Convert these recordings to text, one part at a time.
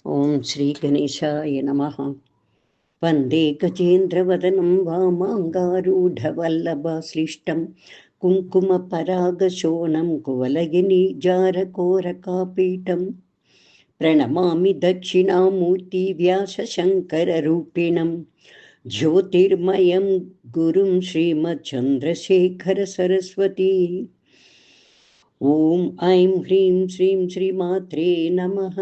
ஓம் ஸ்ரீ கணேசாய நமः. வந்தே கஜேந்திரவதனம் வாமாங்காரூಢவல்லபாஸ்லிஷ்டம் குங்குமபராகசோணம் குவலயநீஜாரகோரகாபீఠம் பிரணமாமி தட்சிணாமூர்த்தி வியாசசங்கரரூபிணம் ஜோதிர்மயம் குரும் ஸ்ரீமச்சந்திரசேகர சரஸ்வதி. ஓம் ஐம் ஹ்ரீம் ஸ்ரீம் ஸ்ரீமாத்ரே நமः.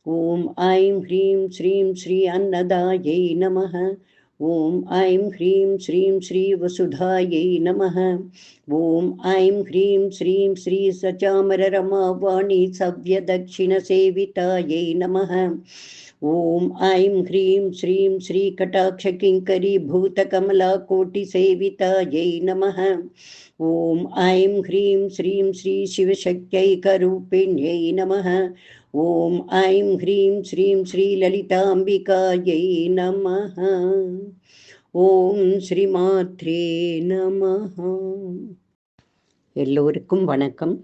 ஓம் ஐம் ஹ்ரீம் ஸ்ரீம் ஸ்ரீ அன்னதாயை நமः. ஓம் ஐம் ஹ்ரீம் ஸ்ரீம் ஸ்ரீ வசுதாயை நமः. ஓம் ஐம் ஹ்ரீம் ஸ்ரீம் ஸ்ரீ சச்சாமரரமாவாணி சவ்யதக்ஷிணசேவிதாயை நமः. ஓம் ஐம் ஹ்ரீம் ஸ்ரீம் ஸ்ரீ கடாட்சகிங்கரி பூதகமலாகோட்டிசேவிதாயை நமः. ஓம் ஐம் ஹ்ரீம் ஸ்ரீம் ஸ்ரீ சிவசக்தியைகரூபிண்யை நமः. ஓம் ஐம் ஹ்ரீம் ஸ்ரீம் ஸ்ரீ லலிதாம்பிகாயை நமः. ஓம் ஸ்ரீமாத்ரே நமः. எல்லோருக்கும் வணக்கம்.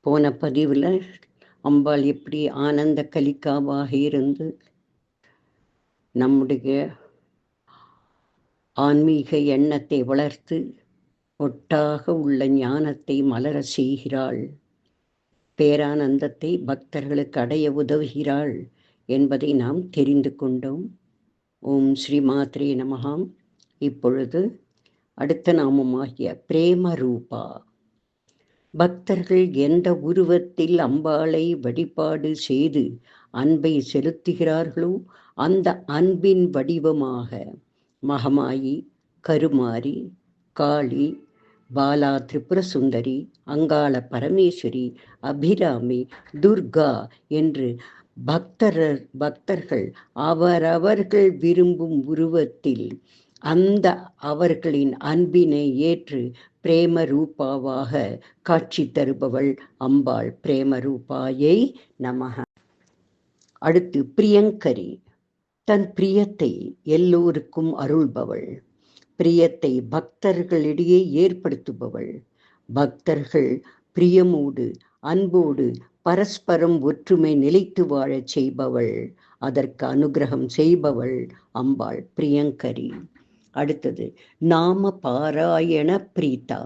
போன பதிவில் அம்பாள் எப்படி ஆனந்த கலிக்காவாக இருந்து நம்முடைய ஆன்மீக எண்ணத்தை வளர்த்து ஒட்டாக உள்ள ஞானத்தை மலர செய்கிறாள், பேரானந்தத்தை பக்தர்களுக்கு அடைய உதவுகிறாள் என்பதை நாம் தெரிந்து கொண்டோம். ஓம் ஸ்ரீ மாத்ரே நமகாம். இப்பொழுது அடுத்த நாமமாகிய பிரேம ரூபா. பக்தர்கள் எந்த உருவத்தில் அம்பாளை வழிபாடு செய்து அன்பை செலுத்துகிறார்களோ அந்த அன்பின் வடிவமாக மகமாயி, கருமாரி, காளி, பாலா திரிபுர சுந்தரி, அங்காள பரமேஸ்வரி, அபிராமி, துர்கா என்று பக்தர்கள் அவரவர்கள் விரும்பும் உருவத்தில் அந்த அவர்களின் அன்பினை ஏற்று பிரேம ரூபாவாக காட்சி தருபவள் அம்பாள். பிரேம ரூபாயை நமக. அடுத்து பிரியங்கரி. தன் பிரியத்தை எல்லோருக்கும் அருள்பவள், பிரியத்தை பக்தர்களிடையே ஏற்படுத்துபவள், பக்தர்கள் பிரியமோடு அன்போடு பரஸ்பரம் ஒற்றுமை நிலைத்து வாழச் செய்பவள், அதற்கு அனுகிரகம் செய்பவள் அம்பாள் பிரியங்கரி. அடுத்தது நாம பாராயண பிரீதா.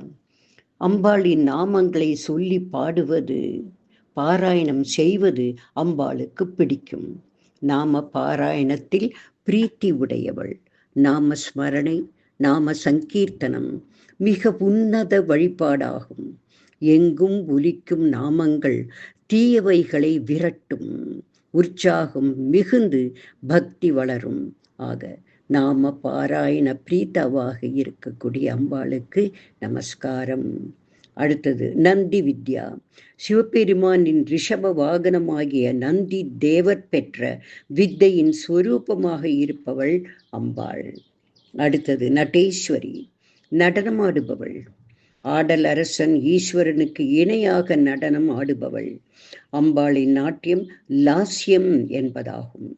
அம்பாளின் நாமங்களை சொல்லி பாடுவது, பாராயணம் செய்வது அம்பாளுக்கு பிடிக்கும். நாம பாராயணத்தில் பிரீத்தி உடையவள். நாம ஸ்மரணை, நாம சங்கீர்த்தனம் மிக உன்னத வழிபாடாகும். எங்கும் ஒலிக்கும் நாமங்கள் தீயவைகளை விரட்டும், உற்சாகம் மிகுந்து பக்தி வளரும். ஆக நாம பாராயண பிரீதாவாக இருக்கக்கூடிய அம்பாளுக்கு நமஸ்காரம். அடுத்தது நந்தி வித்யா. சிவபெருமானின் ரிஷப வாகனமாகிய நந்தி தேவர் பெற்ற வித்தையின் ஸ்வரூபமாக இருப்பவள் அம்பாள். அடுத்தது நடேஸ்வரி. நடனமாடுபவள். ஆடல் அரசன் ஈஸ்வரனுக்கு இணையாக நடனம் ஆடுபவள். அம்பாளின் நாட்டியம் லாஸ்யம் என்பதாகும்.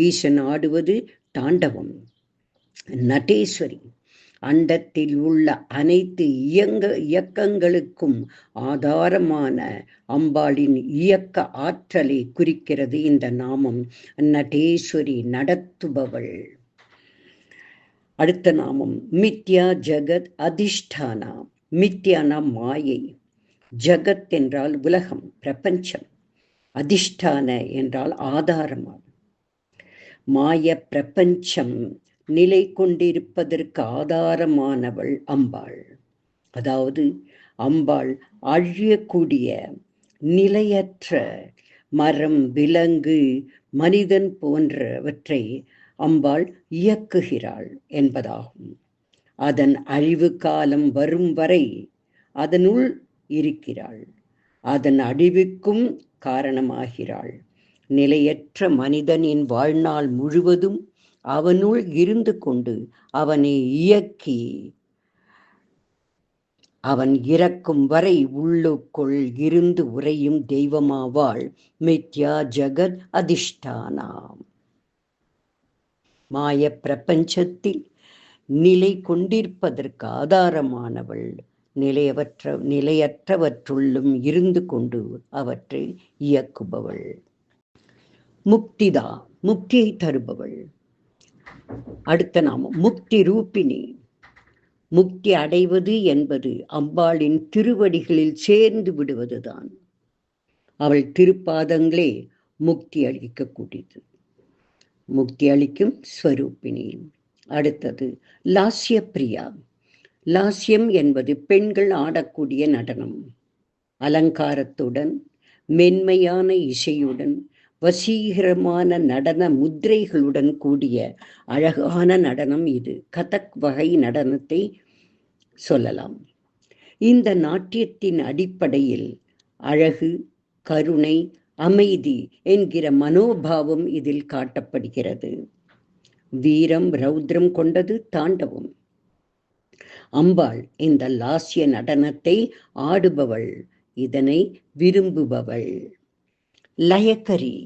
ஈசன் ஆடுவது தாண்டவம். நடேஸ்வரி அண்டத்தில் உள்ள அனைத்து இயக்கங்களுக்கும் ஆதாரமான அம்பாளின் இயக்க ஆற்றலை குறிக்கிறது இந்த நாமம். நடேஸ்வரி, நடத்துபவள். அடுத்த நாமம் மித்யா ஜகத் அதிஷ்டானா. மித்யானா மாயை, ஜகத் என்றால் உலகம், பிரபஞ்சம், அதிஷ்டான என்றால் ஆதாரமாகும். மாய பிரபஞ்சம் நிலை கொண்டிருப்பதற்கு ஆதாரமானவள் அம்பாள். அதாவது அம்பாள் அழியக்கூடிய நிலையற்ற மரம், விலங்கு, மனிதன் போன்றவற்றை அம்பாள் இயக்குகிறாள் என்பதாகும். அதன் அழிவு காலம் வரும் வரை அதனுள் இருக்கிறாள், அதன் அழிவுக்கும் காரணமாகிறாள். நிலையற்ற மனிதனின் வாழ்நாள் முழுவதும் அவனுள் இருந்து கொண்டு அவனை இயக்கி அவன் இறக்கும் வரை உள்ளுக்குள் இருந்து உறையும் தெய்வமாவாள் மித்யா ஜகத் அதிஷ்டானா. மாய பிரபஞ்சத்தில் நிலை கொண்டிருப்பதற்கு ஆதாரமானவள். நிலையற்றவற்றுள்ளும் இருந்து கொண்டு அவற்றை இயக்குபவள். முக்திதா, முக்தியை தருபவள். அடுத்த நாமம் முக்தி ரூபிணி. முக்தி அடைவது என்பது அம்பாளின் திருவடிகளில் சேர்ந்து விடுவதுதான். அவள் திருப்பாதங்களே முக்தி அளிக்கக்கூடியது, முக்தி அளிக்கும் ஸ்வரூபிணி. அடுத்தது லாஸ்ய பிரியா. லாஸ்யம் என்பது பெண்கள் ஆடக்கூடிய நடனம். அலங்காரத்துடன், மென்மையான இசையுடன், வசீகரமான நடன முத்திரைகளுடன் கூடிய அழகான நடனம் இது. கதக் வகை நடனத்தை சொல்லலாம். இந்த நாட்டியத்தின் அடிப்படையில் அழகு, கருணை, அமைதி என்கிற மனோபாவம் இதில் காட்டப்படுகிறது. வீரம், ரௌத்ரம் கொண்டது தாண்டவம். அம்பாள் இந்த லாஸ்ய நடனத்தை ஆடுபவள், இதனை விரும்புபவள். லயக்கரி.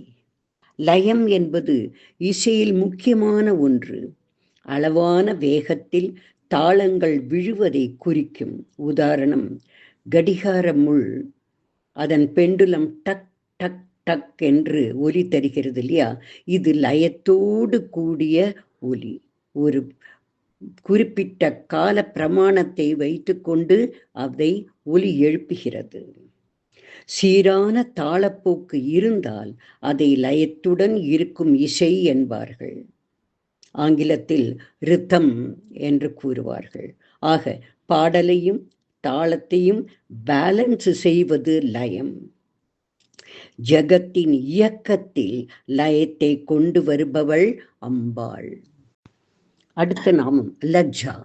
லயம் என்பது இசையில் முக்கியமான ஒன்று. அளவான வேகத்தில் தாளங்கள் விழுவதை குறிக்கும். உதாரணம், கடிகார முள் அதன் பெண்டுலம் டக் டக் டக் என்று ஒலி தருகிறது இல்லையா? இது லயத்தோடு கூடிய ஒலி. ஒரு குறிப்பிட்ட கால பிரமாணத்தை வைத்துக்கொண்டு அதை ஒலி எழுப்புகிறது. சீரான தாளப்போக்கு இருந்தால் அதை லயத்துடன் இருக்கும் இசை என்பார்கள். ஆங்கிலத்தில் ரிதம் என்று கூறுவார்கள். ஆக பாடலையும் தாளத்தையும் பேலன்ஸ் செய்வது லயம். ஜகத்தின் இயக்கத்தில் லயத்தை கொண்டு வருபவள் அம்பாள். அடுத்த நாமம் லஜ்ஜா.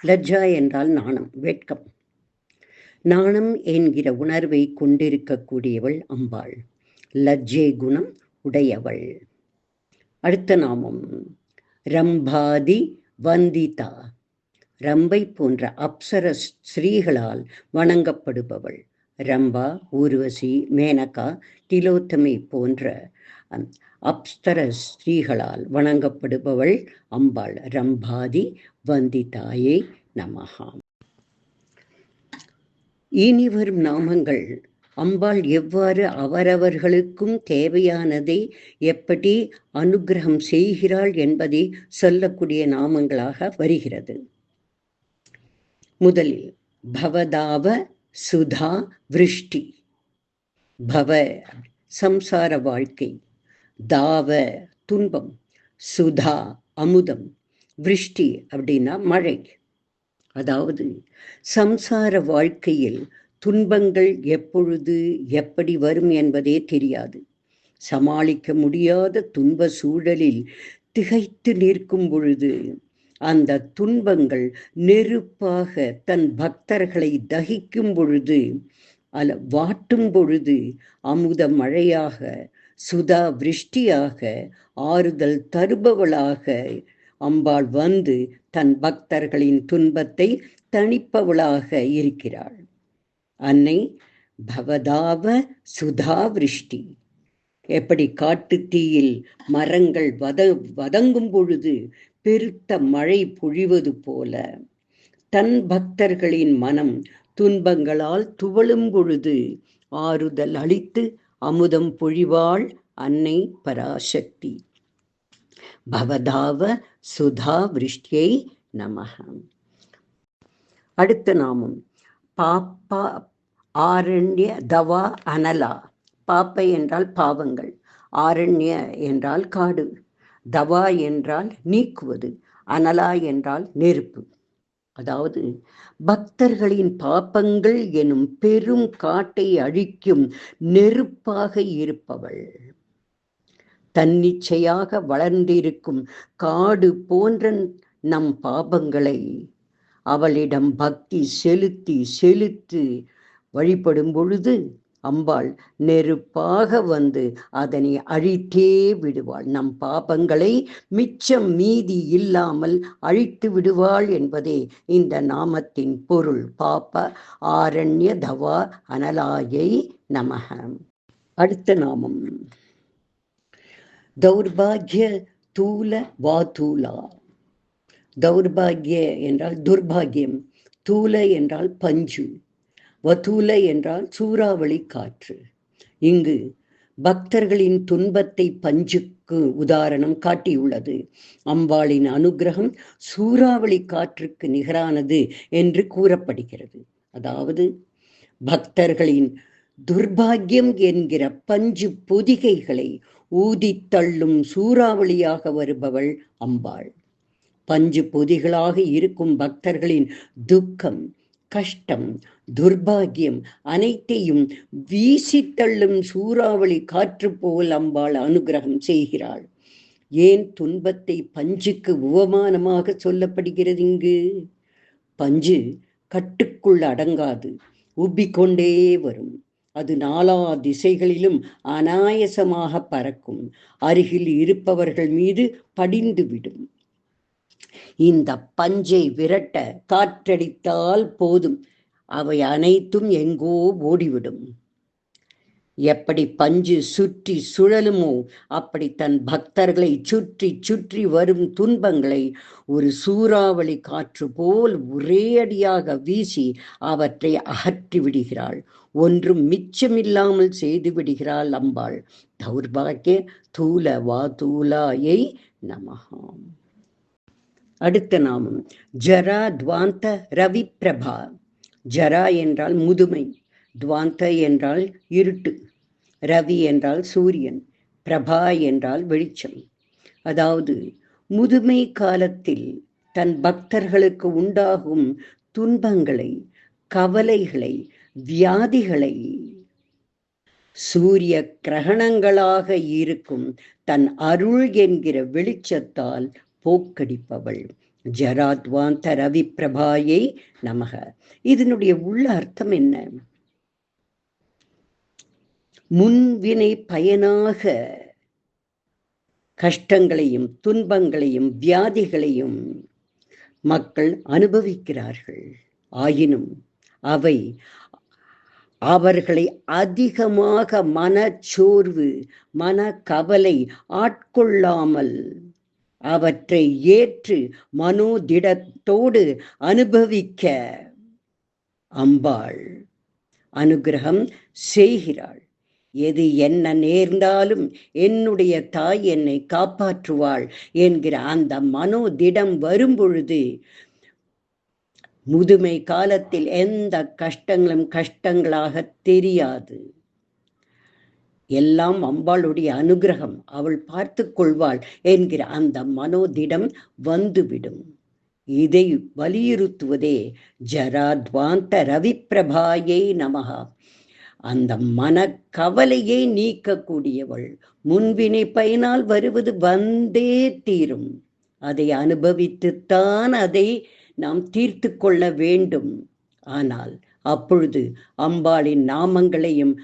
லஜ்ஜா என்றால் நாணம், வெட்கம். நாணம் என்கிற உணர்வை கொண்டிருக்கக்கூடியவள் அம்பாள். லஜ்ஜை குணம் உடையவள். அடுத்த நாமம் ரம்பாதி வந்திதா. ரம்பை போன்ற அப்சர ஸ்ரீகளால் வணங்கப்படுபவள். ரம்பா, ஊர்வசி, மேனகா, திலோத்தமை போன்ற அப்சர ஸ்ரீகளால் வணங்கப்படுபவள் அம்பாள். ரம்பாதி வந்திதாயே நமஹா. இனி வரும் நாமங்கள் அம்பாள் எவ்வாறு அவரவர்களுக்கும் தேவையானதை எப்படி அனுகிரகம் செய்கிறாள் என்பதை சொல்லக்கூடிய நாமங்களாக வருகிறது. முதலில் பவதாவ சுதா விருஷ்டி. பவ சம்சார வாழ்க்கை, தாவ துன்பம், சுதா அமுதம், விருஷ்டி அப்படின்னா மழை. அதாவது சம்சார வாழ்க்கையில் துன்பங்கள் எப்பொழுது எப்படி வரும் என்பதே தெரியாது. சமாளிக்க முடியாத துன்ப சூழலில் திகைத்து நிற்கும் பொழுது அந்த துன்பங்கள் நெருப்பாக தன் பக்தர்களை தகிக்கும் பொழுது, வாட்டும் பொழுது அமுத மழையாக, சுதா விருஷ்டியாக, ஆறுதல் தருபவளாக அம்பாள் வந்து தன் பக்தர்களின் துன்பத்தை தணிப்பவளாக இருக்கிறாள். அன்னை பவதாவ சுதா விருஷ்டி. எப்படி காட்டு தீயில் மரங்கள் வதங்கும் பொழுது பெருத்த மழை பொழிவது போல தன் பக்தர்களின் மனம் துன்பங்களால் துவளும் பொழுது ஆறுதல் அளித்து அமுதம் பொழிவாள் அன்னை பராசக்தி. பவதாவ சுதா விருஷ்டியை நமஹ. அடுத்த நாமம் பாப்பா ஆரண்ய தவா அனலா. பாப்பை என்றால் பாவங்கள், ஆரண்ய என்றால் காடு, தவா என்றால் நீக்குவது, அனலா என்றால் நெருப்பு. அதாவது பக்தர்களின் பாப்பங்கள் எனும் பெரும் காட்டை அழிக்கும் நெருப்பாக இருப்பவள். தன்னிச்சையாக வளர்ந்திருக்கும் காடு போன்ற நம் பாபங்களை அவளிடம் பக்தி செலுத்தி செலுத்தி வழிபடும் பொழுது அம்பாள் நெருப்பாக வந்து அதனை அழித்தே விடுவாள். நம் பாபங்களை மிச்சம் மீதி இல்லாமல் அழித்து விடுவாள் என்பதே இந்த நாமத்தின் பொருள். பாப்ப ஆரண்ய தவா அனலாயை நமஹ. அடுத்த நாமம் தௌர்பாகிய தூல வாதூலா. தௌர்பாகிய என்றால் துர்பாகியம், தூல என்றால் பஞ்சு, வதூல என்றால் சூறாவளி காற்று. இங்கு பக்தர்களின் துன்பத்தை பஞ்சுக்கு உதாரணம் காட்டியுள்ளது. அம்பாளின் அனுகிரகம் சூறாவளி காற்றுக்கு நிகரானது என்று கூறப்படுகிறது. அதாவது பக்தர்களின் துர்பாகியம் என்கிற பஞ்சு பொதிகைகளை ஊதித்தள்ளும் சூறாவளியாக வருபவள் அம்பாள். பஞ்சு பொதிகளாக இருக்கும் பக்தர்களின் துக்கம், கஷ்டம், துர்பாகியம் அனைத்தையும் வீசித்தள்ளும் சூறாவளி காற்று போல் அம்பாள் அனுகிரகம் செய்கிறாள். ஏன் துன்பத்தை பஞ்சுக்கு உவமானமாக சொல்லப்படுகிறது இங்கு? பஞ்சு கட்டுக்குள் அடங்காது, உப்பிக்கொண்டே வரும். அது நாலா திசைகளிலும் அனாயசமாக பறக்கும். அருகில் இருப்பவர்கள் மீது படிந்துவிடும். இந்த பஞ்சை விரட்ட காற்றடித்தால் போதும், அவை அனைத்தும் எங்கோ ஓடிவிடும். எப்படி பஞ்சு சுற்றி சுழலுமோ அப்படி தன் பக்தர்களை சுற்றி சுற்றி வரும் துன்பங்களை ஒரு சூறாவளி காற்று போல் ஒரே அடியாக வீசி அவற்றை அகற்றி விடுகிறாள். ஒன்றும் மிச்சமில்லாமல் செய்து விடுகிறாள் அம்பாள். தௌர்பாகிய தூல வாதூலாயை நமஹாம். அடுத்த நாமம் ஜரா துவாந்த ரவி பிரபா. ஜரா என்றால் முதுமை, துவாந்த என்றால் இருட்டு, ரவி என்றால் சூரியன், பிரபா என்றால் வெளிச்சம். அதாவது முதுமை காலத்தில் தன் பக்தர்களுக்கு உண்டாகும் துன்பங்களை, கவலைகளை, வியாதிகளை சூரிய கிரகணங்களாக இருக்கும் தன் அருள் என்கிற வெளிச்சத்தால் போக்கடிப்பவள். ஜராத்வாந்த ரவி பிரபாயை நமக. இதனுடைய உள்ள அர்த்தம் என்ன? முன்வினை பயனாக கஷ்டங்களையும் துன்பங்களையும் வியாதிகளையும் மக்கள் அனுபவிக்கிறார்கள். ஆயினும் அவை அவர்களை அதிகமாக மனச்சோர்வு, மன கவலை ஆட்கொள்ளாமல் அவற்றை ஏற்று மனோதிடத்தோடு அனுபவிக்க அம்பாள் அனுகிரகம் செய்கிறாள். எது என்ன நேர்ந்தாலும் என்னுடைய தாய் என்னை காப்பாற்றுவாள் என்கிற அந்த மனோதிடம் வரும்பொழுது முதுமை காலத்தில் எந்த கஷ்டங்களும் கஷ்டங்களாக தெரியாது. எல்லாம் அம்பாளுடைய அனுகிரகம், அவள் பார்த்து கொள்வாள் என்கிற அந்த மனோதிடம் வந்துவிடும். இதை வலியுறுத்துவதே ஜராத்வாந்த ரவி பிரபாயை நமகா. அந்த மனக்கவலையை நீக்கக்கூடியவள். முன்வினை பயனால் வருவது வந்தே தீரும். அதை அனுபவித்துத்தான் அதை நாம் தீர்த்து கொள்ள வேண்டும். ஆனால் அப்பொழுது அம்பாளின் நாமங்களையும்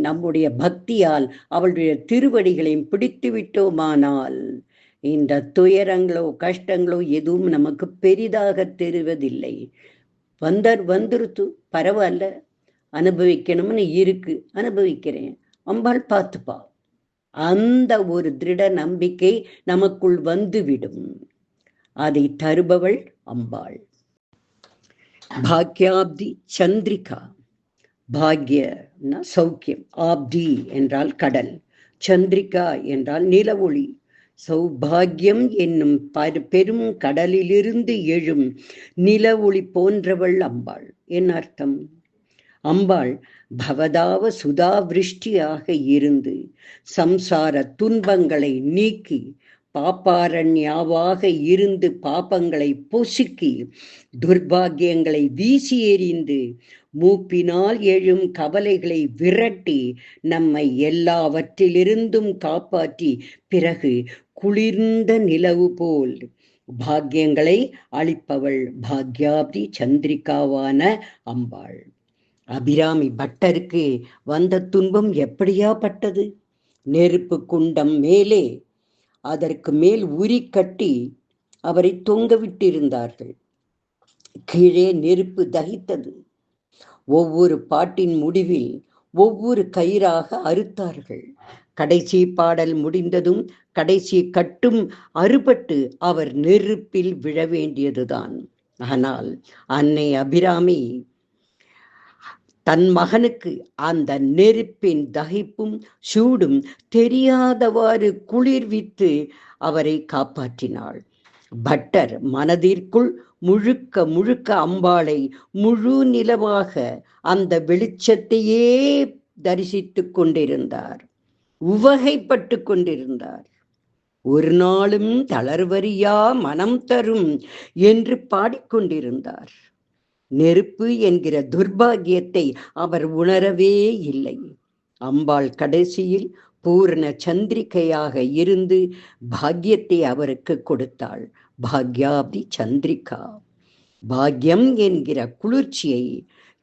நம்முடைய பக்தியால் அவளுடைய திருவடிகளையும் பிடித்து விட்டோமானால் இந்த துயரங்களோ கஷ்டங்களோ எதுவும் நமக்கு பெரிதாக தெரிவதில்லை. வந்துருத்து, பரவாயில்ல, அனுபவிக்கணும்னு இருக்கு, அனுபவிக்கிறேன், அம்பாள் பார்த்துப்பா. அந்த ஒரு திருட நம்பிக்கை நமக்குள் வந்துவிடும். அதை தருபவள் அம்பாள். பாக்யாப்தி சந்திரிகா. பாக்யனா சௌக்கியம், ஆப்தி என்றால் கடல், சந்திரிகா என்றால் நில ஒளி. சௌபாகியம் என்னும் பெரும் கடலிலிருந்து எழும் நில ஒளி போன்றவள் அம்பாள். என்ன அர்த்தம்? அம்பாள் பவதாவ சுதாவிருஷ்டியாக இருந்து சம்சார துன்பங்களை நீக்கி பாப்பாரண்யாவாக இருந்து பாபங்களை பொசுக்கி துர்பாகியங்களை வீசி எறிந்து மூப்பினால் எழும் கவலைகளை விரட்டி நம்மை எல்லாவற்றிலிருந்தும் காப்பாற்றி பிறகு குளிர்ந்த நிலவு போல் பாக்கியங்களை அளிப்பவள் பாக்யாப்தி சந்திரிகாவான அம்பாள். அபிராமி பட்டருக்கு வந்த துன்பம் எப்படியாப்பட்டது? நெருப்பு குண்டம் மேலே அதற்கு மேல் உரி கட்டி அவரை தொங்க விட்டிருந்தார்கள். கீழே நெருப்பு தகித்தது. ஒவ்வொரு பாட்டின் முடிவில் ஒவ்வொரு கயிறாக அறுத்தார்கள். கடைசி பாடல் முடிந்ததும் கடைசி கட்டும் அறுபட்டு அவர் நெருப்பில் விழ வேண்டியதுதான். ஆனால் அன்னை அபிராமி தன் மகனுக்கு அந்த நெருப்பின் தகிப்பும் சூடும் தெரியாதவாறு குளிர்வித்து அவரை காப்பாற்றினாள். பட்டர் மனதிற்குள் முழுக்க முழுக்க அம்பாளை முழு நிலவாக அந்த வெளிச்சத்தையே தரிசித்துக் கொண்டிருந்தார், உவகைப்பட்டு கொண்டிருந்தார். ஒரு நாளும் தளர்வறியா மனம் தரும் என்று பாடிக்கொண்டிருந்தார். நெருப்பு என்கிற துர்பாகியத்தை அவர் உணரவே இல்லை. அம்பாள் கடைசியில் பூரண சந்திரிகையாக இருந்து பாக்கியத்தை அவருக்கு கொடுத்தாள். பாக்யாப்தி சந்திரிகா. பாக்யம் என்கிற குளிர்ச்சியை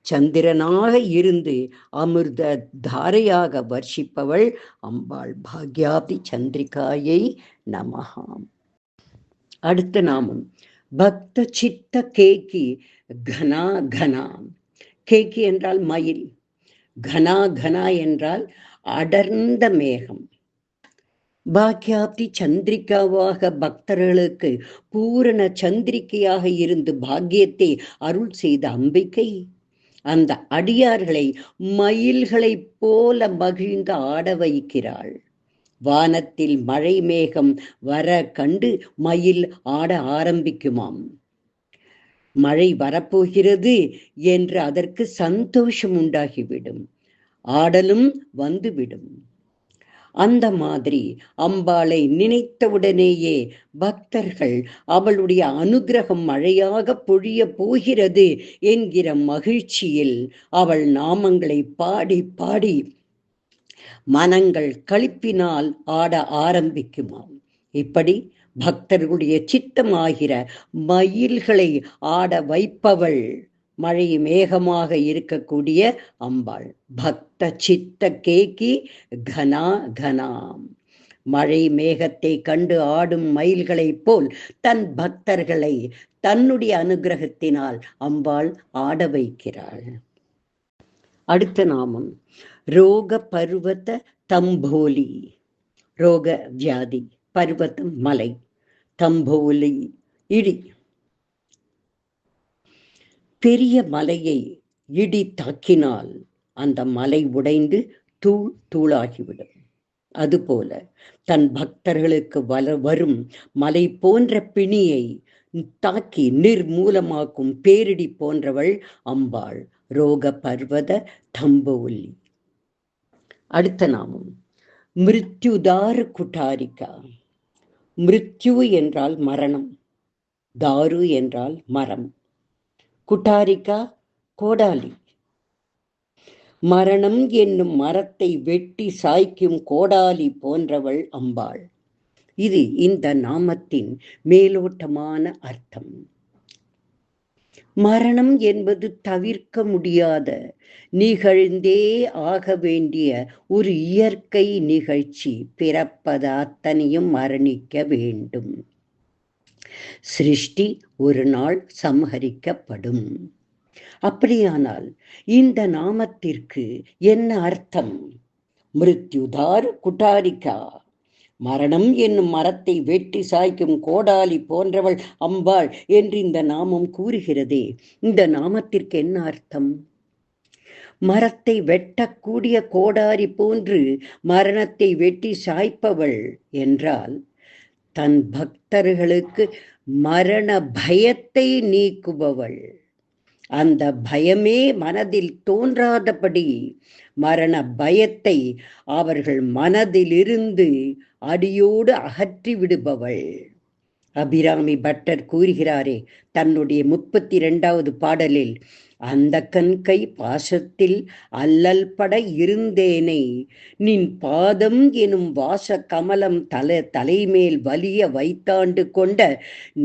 சந்திரனாக இருந்து அமிர்த தாரையாக வர்ஷிப்பவள் அம்பாள். பாக்யாப்தி சந்திரிகாயை நமஹாம். அடுத்த நாமம் பக்த சித்த கேகி கனா கனா. கேகி என்றால் மயில், கனா கனா என்றால் அடர்ந்த மேகம். பாக்யாப்தி சந்திரிகாவாக பக்தர்களுக்கு பூரண சந்திரிகையாக இருந்து பாக்கியத்தை அருள் செய்த அம்பிகை அந்த அடியார்களை மயில்களைப் போல மகிழ்ந்து ஆட வைக்கிறாள். வானத்தில் மழை மேகம் வர கண்டு மயில் ஆட ஆரம்பிக்குமாம். மழை வரப்போகிறது என்று அதற்கு சந்தோஷம் உண்டாகிவிடும், ஆடலும் வந்துவிடும். அந்த மாதிரி அம்பாளை நினைத்தவுடனேயே பக்தர்கள் அவளுடைய அனுகிரகம் மழையாக பொழிய போகிறது என்கிற மகிழ்ச்சியில் அவள் நாமங்களை பாடி பாடி மனங்கள் களிப்பினால் ஆட ஆரம்பிக்குமாம். இப்படி பக்தர்களுடைய சித்தமாகிற மயில்களை ஆட வைப்பவள் மழை மேகமாக இருக்கக்கூடிய அம்பாள். பக்த சித்த கேகி கனா கனாம். மழை மேகத்தை கண்டு ஆடும் மயில்களைப் போல் தன் பக்தர்களை தன்னுடைய அனுகிரகத்தினால் அம்பாள் ஆட வைக்கிறாள். அடுத்த நாமம் ரோக பர்வத தம்போலி. ரோக வியாதி, பர்வதம் மலை, தம்போலி இடி. பெரிய மலையை இடி தாக்கினால் அந்த மலை உடைந்து தூள் தூளாகிவிடும். அதுபோல தன் பக்தர்களுக்கு வரும் மலை போன்ற பிணியை தாக்கி நிர்மூலமாக்கும் பேரிடி போன்றவள் அம்பாள். ரோக பர்வத தம்போலி. அடுத்த நாமம் மிருத்யுதாரு குட்டாரிகா. மிருத்யு என்றால் மரணம், தாரு என்றால் மரம், குட்டாரிகா கோடாலி. மரணம் என்னும் மரத்தை வெட்டி சாய்க்கும் கோடாலி போன்றவள் அம்பாள். இது இந்த நாமத்தின் மேலோட்டமான அர்த்தம். மரணம் என்பது தவிர்க்க முடியாத, நிகழ்ந்தே ஆக வேண்டிய ஒரு இயற்கை நிகழ்ச்சி. பிறப்பது அத்தனையும் மரணிக்க வேண்டும். சிருஷ்டி ஒரு நாள் சம்ஹரிக்கப்படும். அப்படியானால் இந்த நாமத்திற்கு என்ன அர்த்தம்? மிருத்யுதார் குட்டாரிகா. மரணம் என்னும் மரத்தை வெட்டி சாய்க்கும் கோடாலி போன்றவள் அம்பாள் என்று இந்த நாமம் கூறுகிறதே, இந்த நாமத்திற்கு என்ன அர்த்தம்? மரத்தை வெட்டக்கூடிய கோடாரி போன்று மரணத்தை வெட்டி சாய்ப்பவள் என்றால் தன் பக்தர்களுக்கு மரண பயத்தை நீக்குபவள். அந்த பயமே மனதில் தோன்றாதபடி மரண பயத்தை அவர்கள் மனதிலிருந்து அடியோடு அகற்றி விடுபவள். அபிராமி பட்டர் கூறுகிறாரே தன்னுடைய 32வது பாடலில், அந்த கண்கை பாசத்தில் அல்லல் பட இருந்தேனை, நின் பாதம் எனும் வாச கமலம் தலைமேல் வலிய வைத்தாண்டு கொண்ட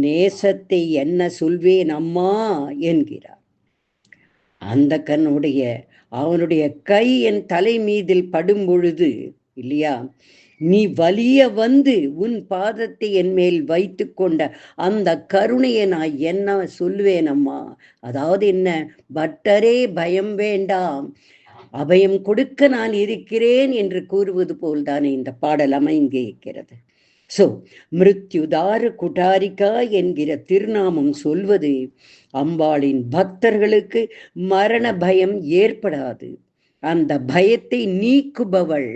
நேசத்தை என்ன சொல்வேன் அம்மா என்கிறார். அந்த கண்ணுடைய அவனுடைய கை என் தலை மீதில் படும் பொழுது இல்லையா, நீ வலிய வந்து உன் பாதத்தை என் மேல் வைத்து கொண்ட அந்த கருணையை நான் என்ன சொல்லுவேன் அம்மா. அதாவது என்ன, பட்டரே பயம் வேண்டாம், அபயம் கொடுக்க நான் இருக்கிறேன் என்று கூறுவது போல்தானே இந்த பாடல் அமைந்திருக்கிறது. மிருத்யுதாரு குடாரிகா என்கிற திருநாமம் சொல்வது அம்பாளின் பக்தர்களுக்கு மரண பயம் ஏற்படாது. அந்த பயத்தை நீக்குபவள்,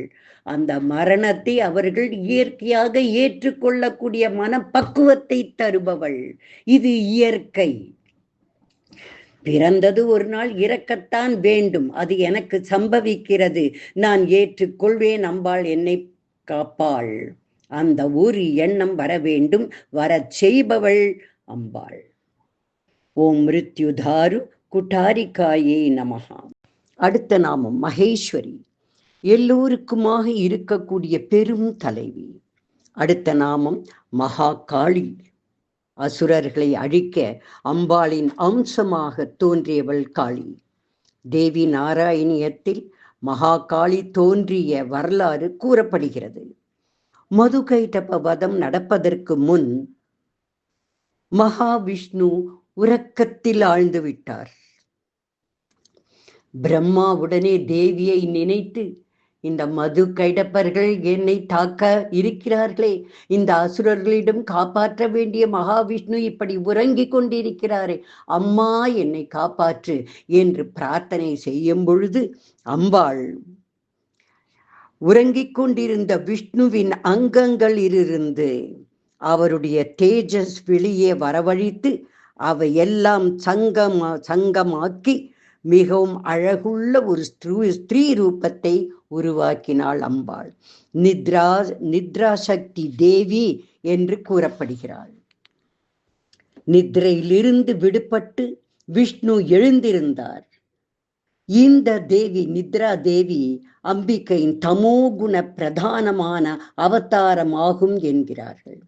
அந்த மரணத்தை அவர்கள் இயற்கையாக ஏற்றுக்கொள்ளக்கூடிய மனப்பக்குவத்தை தருபவள். இது இயற்கை. பிறந்தது ஒரு நாள் இறக்கத்தான் வேண்டும், அது எனக்கு சம்பவிக்கிறது, நான் ஏற்றுக்கொள்வேன், அம்பாள் என்னை காப்பாள். அந்த ஒரு எண்ணம் வர வேண்டும், வரச் செய்பவள் அம்பாள். ஓம் மிருத்யுதாரு குட்டாரிகாயே நமஹா. அடுத்த நாமம் மகேஸ்வரி, எல்லோருக்குமாக இருக்கக்கூடிய பெரும் தலைவி. அடுத்த நாமம் மகாகாளி, அசுரர்களை அழிக்க அம்பாளின் அம்சமாக தோன்றியவள் காளி. தேவி நாராயணியத்தில் மகாகாளி தோன்றிய வரலாறு கூறப்படுகிறது. மதுகைடப வதம் நடப்பதற்கு முன் மகாவிஷ்ணு உறக்கத்தில் ஆழ்ந்து விட்டார். பிரம்மா உடனே தேவியை நினைத்து, இந்த மது கைடப்பர்கள் என்னை தாக்க இருக்கிறார்களே, இந்த அசுரர்களிடம் காப்பாற்ற வேண்டிய மகாவிஷ்ணு இப்படி உறங்கிக் கொண்டிருக்கிறாரே, அம்மா என்னை காப்பாற்று என்று பிரார்த்தனை செய்யும் பொழுது அம்பாள் உறங்கிக் கொண்டிருந்த விஷ்ணுவின் அங்கங்களிலிருந்து அவருடைய தேஜஸ் வெளியே வரவழைத்து அவையெல்லாம் சங்கமாக்கி மிகவும் அழகுள்ள ஒரு ஸ்திரீ ரூபத்தை உருவாக்கினாள் அம்பாள். நித்ரா சக்தி தேவி என்று கூறப்படுகிறாள். நித்ரையிலிருந்து விடுபட்டு விஷ்ணு எழுந்திருந்தார். இந்த தேவி, நித்ரா தேவி, அம்பிகையின் தமோகுண பிரதானமான அவதாரமாகும் என்கிறார்கள்.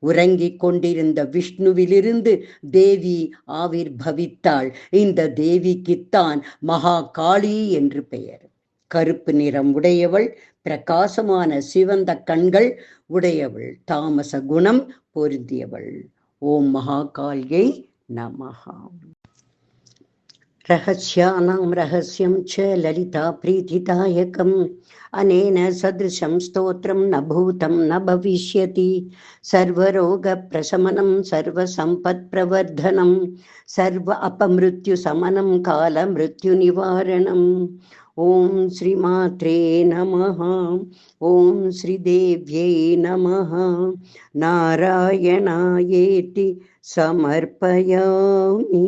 உறங்கிக் கொண்டிருந்த விஷ்ணுவிலிருந்து தேவி ஆவிர்பவித்தாள். இந்த தேவிக்குத்தான் மகாகாளி என்று பெயர். கருப்பு நிறம் உடையவள், பிரகாசமான சிவந்த கண்கள் உடையவள், தாமச குணம் பொருந்தியவள். ஓம் மகாகாளியை நமஹா. ரகஸ்யானாம் ரகஸ்யம் ச லலிதா பிரீதிதாயகம் அனேன சத்ருஷம் ஸ்தோத்ரம் ந பூதம் ந பவிஷ்யதி. சர்வரோக பிரசமனம் சர்வ சம்பத் பிரவர்தனம் சர்வ அபமிருத்யு சமனம் கால மிருத்யு நிவாரணம். ஓம் ஸ்ரீ மாத்ரே நமஹ. ஓம் ஸ்ரீ தேவ்யை நமஹ. நாராயணாயேதி சமர்ப்பயாமி.